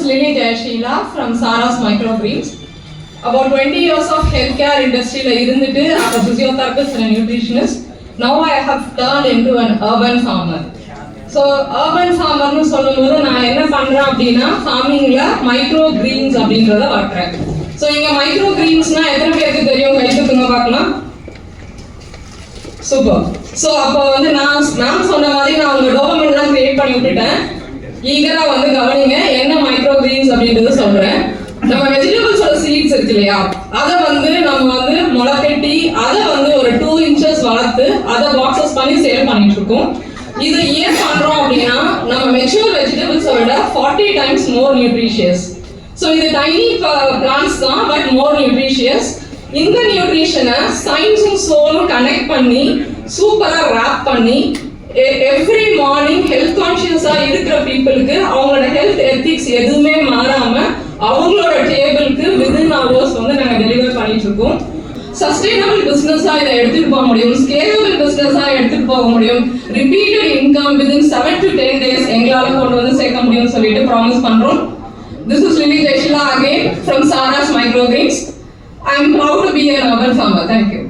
is Lily Jayasheela from Sara's Microgreens. About 20 years of healthcare industry la irundittu as a physiotherapist and a nutritionist. Now I have turned into an urban farmer. So urban farmer nu சொல்லும்போது நான் என்ன பண்றேன் அப்படினா farmingல microgreens அப்படிங்கறத வளர்க்கறேன். So இங்க microgreensனா எத்தனை பேருக்கு தெரியும்? கை தூக்குங்க பார்க்கலாம். சூப்பர். So அப்போ வந்து நான் சொன்ன மாதிரி நான் உங்க டோபமைன்லாம் கிரியேட் பண்ணி விட்டுட்டேன். ஈகரா வந்து கவனிங்க என்ன மைக்ரோகிரீன்ஸ் அப்படின்றது சொல்றேன். நம்ம வெஜிடபிள்ஸோட சீட்ஸ் இருக்கு இல்லையா, அதை வந்து நம்ம வந்து முளைக்கட்டி அதை வந்து ஒரு 2 inches வளர்த்து அதை பாக்ஸஸ் பண்ணி சேல் பண்ணிட்டு இருக்கோம். இதை ஏன் பண்றோம் அப்படின்னா நம்ம மெச்சூர் வெஜிடபிள்ஸை விட 40 times more nutritious. ஸோ இது டைனி பிளான்ட்ஸ் தான், பட் மோர் நியூட்ரிஷியஸ். இந்த நியூட்ரிஷனை சயின்ஸும் சோலும் கனெக்ட் பண்ணி சூப்பராக ரேப் பண்ணி எவ்ரி மார்னிங் ஹெல்த் கான்ஷியஸா இருக்கிற பீப்புளுக்கு அவங்களோட ஹெல்த் எத்திக்ஸ் எதுவுமே மாறாம அவங்களோட டேபிளுக்கு வித்தின் ஹவர்ஸ் வந்து நாங்க டெலிவர் பண்ணிட்டு இருக்கோம். சஸ்டைனபிள் பிசினஸா இதை எடுத்துட்டு போக முடியும், ஸ்கேலபிள் பிசினஸா எடுத்துட்டு போக முடியும், repeated income within 7 to 10 days எங்களால கொண்டு வந்து சேர்க்க முடியும்னு சொல்லிட்டு ப்ராமிஸ் பண்றோம். This is Lily Jayasheela again from Sara's Microgreens. I am proud to be an urban farmer. Thank you.